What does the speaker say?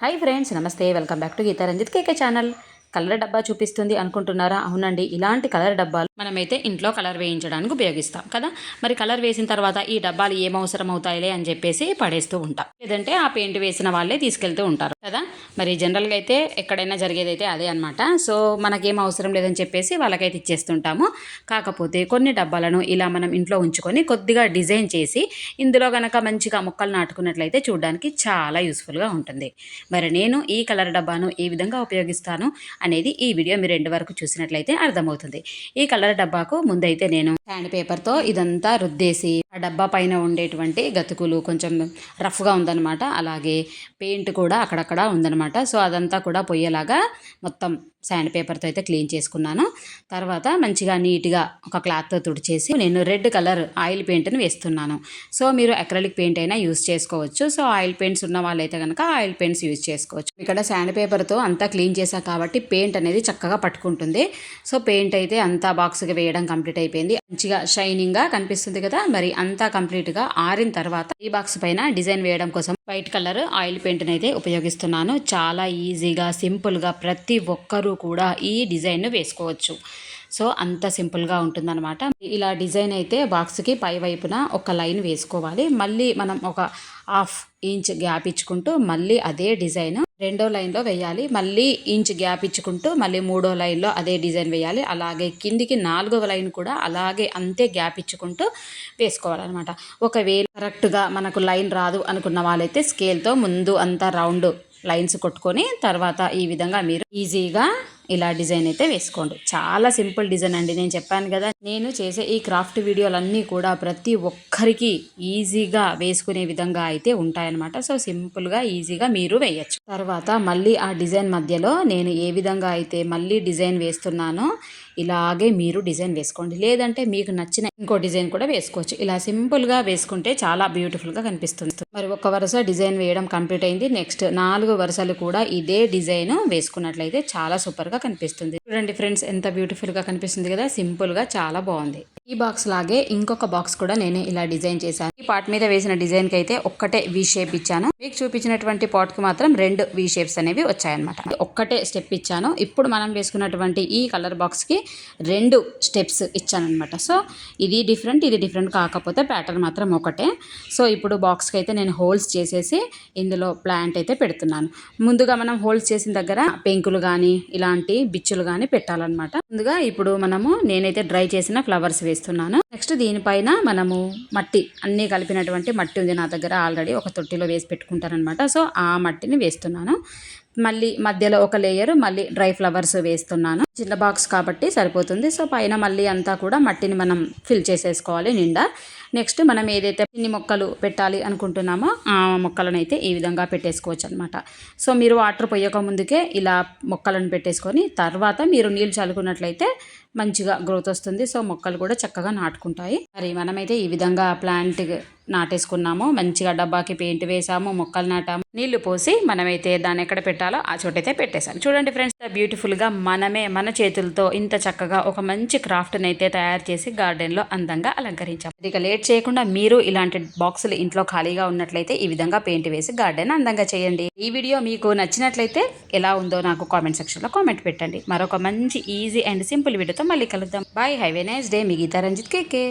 Hi friends, నమస్తే. Welcome back to Geeta Ranjit KK channel. Colour డబ్బా చూపిస్తుంది అనుకుంటున్నారా? అవునండి, ఇలాంటి కలర్ డబ్బాలు మనమైతే ఇంట్లో కలర్ వేయించడానికి ఉపయోగిస్తాం కదా. మరి కలర్ వేసిన తర్వాత ఈ డబ్బాలు ఏం అవసరం అవుతాయిలే అని చెప్పేసి పడేస్తూ ఉంటాం, లేదంటే ఆ పెయింట్ వేసిన వాళ్ళే తీసుకెళ్తూ ఉంటారు కదా. మరి జనరల్గా అయితే ఎక్కడైనా జరిగేదైతే అదే అనమాట. సో మనకేం అవసరం లేదని చెప్పేసి వాళ్ళకైతే ఇచ్చేస్తుంటాము. కాకపోతే కొన్ని డబ్బాలను ఇలా మనం ఇంట్లో ఉంచుకొని కొద్దిగా డిజైన్ చేసి ఇందులో గనక మంచిగా మొక్కలు నాటుకున్నట్లయితే చూడడానికి చాలా యూస్ఫుల్గా ఉంటుంది. మరి నేను ఈ కలర్ డబ్బాను ఏ విధంగా ఉపయోగిస్తాను అనేది ఈ వీడియో మీరు ఎండ్ వరకు చూసినట్లయితే అర్థమవుతుంది. ఈ కలర్ డబ్బాకు ముందైతే నేను శాండ్ పేపర్తో ఇదంతా రుద్దేసి ఆ డబ్బా పైన ఉండేటువంటి గతుకులు కొంచెం రఫ్గా ఉందన్నమాట. అలాగే పెయింట్ కూడా అక్కడక్కడ ఉందన్నమాట. సో అదంతా కూడా పోయేలాగా మొత్తం శాండ్ పేపర్తో అయితే క్లీన్ చేసుకున్నాను. తర్వాత మంచిగా నీట్గా ఒక క్లాత్తో తుడిచేసి నేను రెడ్ కలర్ ఆయిల్ పెయింట్ని వేస్తున్నాను. సో మీరు అక్రిలిక్ పెయింట్ అయినా యూస్ చేసుకోవచ్చు. సో ఆయిల్ పెయింట్స్ ఉన్న వాళ్ళైతే కనుక ఆయిల్ పెయింట్స్ యూజ్ చేసుకోవచ్చు. ఇక్కడ శాండ్ పేపర్తో అంతా క్లీన్ చేశాను కాబట్టి పెయింట్ అనేది చక్కగా పట్టుకుంటుంది. సో పెయింట్ అయితే అంతా బాక్స్కి వేయడం కంప్లీట్ అయిపోయింది. మంచిగా షైనింగ్గా కనిపిస్తుంది కదా. మరి అంతా కంప్లీట్గా ఆరిన తర్వాత ఈ బాక్స్ పైన డిజైన్ వేయడం కోసం వైట్ కలర్ ఆయిల్ పెయింట్ని అయితే ఉపయోగిస్తున్నాను. చాలా ఈజీగా సింపుల్గా ప్రతి ఒక్కరూ కూడా ఈ డిజైన్ను వేసుకోవచ్చు. సో అంత సింపుల్గా ఉంటుందన్నమాట. ఇలా డిజైన్ అయితే బాక్స్కి పై వైపున ఒక లైన్ వేసుకోవాలి. మళ్ళీ మనం ఒక హాఫ్ ఇంచ్ గ్యాప్ ఇచ్చుకుంటూ మళ్ళీ అదే డిజైన్ రెండో లైన్లో వేయాలి. మళ్ళీ ఇంచ్ గ్యాప్ ఇచ్చుకుంటూ మళ్ళీ మూడో లైన్లో అదే డిజైన్ వేయాలి. అలాగే కిందికి 4వ లైన్ కూడా అలాగే అంతే గ్యాప్ ఇచ్చుకుంటూ వేసుకోవాలన్నమాట. ఒకవేళ కరెక్ట్గా మనకు లైన్ రాదు అనుకున్న వాళ్ళైతే స్కేల్తో ముందు అంతా రౌండ్ లైన్స్ కొట్టుకొని తర్వాత ఈ విధంగా మీరు ఈజీగా ఇలా డిజైన్ అయితే వేసుకోండి. చాలా సింపుల్ డిజైన్ అండి. నేను చెప్పాను కదా, నేను చేసే ఈ క్రాఫ్ట్ వీడియోలన్నీ కూడా ప్రతి ఒక్కరికి ఈజీగా వేసుకునే విధంగా అయితే ఉంటాయన్నమాట. సో సింపుల్గా ఈజీగా మీరు వేయచ్చు. తర్వాత మళ్ళీ ఆ డిజైన్ మధ్యలో నేను ఏ విధంగా అయితే మళ్ళీ డిజైన్ వేస్తున్నానో ఇలాగే మీరు డిజైన్ వేసుకోండి. లేదంటే మీకు నచ్చిన ఇంకో డిజైన్ కూడా వేసుకోవచ్చు. ఇలా సింపుల్గా వేసుకుంటే చాలా బ్యూటిఫుల్గా కనిపిస్తుంది. మరి ఒక వరుస డిజైన్ వేయడం కంప్లీట్ అయింది. నెక్స్ట్ 4 వరుసలు కూడా ఇదే డిజైన్ వేసుకున్నట్లయితే చాలా సూపర్గా కనిపిస్తుంది. చూడండి ఫ్రెండ్స్, ఎంత బ్యూటిఫుల్గా కనిపిస్తుంది కదా. సింపుల్గా చాలా బాగుంది. ఈ బాక్స్ లాగే ఇంకొక బాక్స్ కూడా నేను ఇలా డిజైన్ చేశాను. ఈ పార్ట్ మీద వేసిన డిజైన్కి అయితే ఒక్కటే వి షేప్ ఇచ్చాను. మీకు చూపించినటువంటి పాట్కి మాత్రం 2 వి షేప్స్ అనేవి వచ్చాయన్నమాట. ఒక్కటే స్టెప్ ఇచ్చాను. ఇప్పుడు మనం వేసుకున్నటువంటి ఈ కలర్ బాక్స్కి 2 స్టెప్స్ ఇచ్చానమాట. సో ఇది డిఫరెంట్ కాకపోతే ప్యాటర్న్ మాత్రం ఒకటే. సో ఇప్పుడు బాక్స్కి అయితే నేను హోల్స్ చేసేసి ఇందులో ప్లాంట్ అయితే పెడుతున్నాను. ముందుగా మనం హోల్స్ చేసిన దగ్గర పెంకులు కానీ ఇలాంటి బిచ్చులు కానీ పెట్టాలన్నమాట. ముందుగా ఇప్పుడు నేనైతే డ్రై చేసిన ఫ్లవర్స్ వేస్తున్నాను. నెక్స్ట్ దీనిపైన మనము మట్టి అన్నీ కలిపినటువంటి మట్టి ఉంది నా దగ్గర ఆల్రెడీ, ఒక తొట్టిలో వేసి పెట్టుకుంటానమాట. సో ఆ మట్టిని వేస్తున్నాను. మళ్ళీ మధ్యలో ఒక లేయర్ మళ్ళీ డ్రై ఫ్లవర్స్ వేస్తున్నాను. చిన్న బాక్స్ కాబట్టి సరిపోతుంది. సో పైన మళ్ళీ అంతా కూడా మట్టిని మనం ఫిల్ చేసేసుకోవాలి నిండా. నెక్స్ట్ మనం ఏదైతే చిన్ని మొక్కలు పెట్టాలి అనుకుంటున్నామో ఆ మొక్కలను అయితే ఈ విధంగా పెట్టేసుకోవచ్చు అనమాట. సో మీరు వాటర్ పోయక ముందుకే ఇలా మొక్కలను పెట్టేసుకొని తర్వాత మీరు నీళ్ళు చల్లుకున్నట్లయితే మంచిగా గ్రోత్ వస్తుంది. సో మొక్కలు కూడా చక్కగా నాటుకుంటాయి. మరి మనమైతే ఈ విధంగా ప్లాంట్ నాటేసుకున్నాము. మంచిగా డబ్బాకి పెయింట్ వేసాము, మొక్కలు నాటాము, నీళ్లు పోసి మనమైతే దాన్ని ఎక్కడ పెట్టాలో ఆ చోటైతే పెట్టేశాను. చూడండి ఫ్రెండ్స్, బ్యూటిఫుల్గా మనమే మన చేతులతో ఇంత చక్కగా ఒక మంచి క్రాఫ్ట్ని అయితే తయారు చేసి గార్డెన్లో అందంగా అలంకరించాము. ఇక లేట్ చేయకుండా మీరు ఇలాంటి బాక్సులు ఇంట్లో ఖాళీగా ఉన్నట్లయితే ఈ విధంగా పెయింట్ వేసి గార్డెన్ అందంగా చేయండి. ఈ వీడియో మీకు నచ్చినట్లయితే ఎలా ఉందో నాకు కామెంట్ సెక్షన్లో కామెంట్ పెట్టండి. మరొక మంచి ఈజీ అండ్ సింపుల్ వీడియోతో మళ్ళీ కలుద్దాం. Bye, have a nice day. మీ గీతా రంజిత్ కేకే.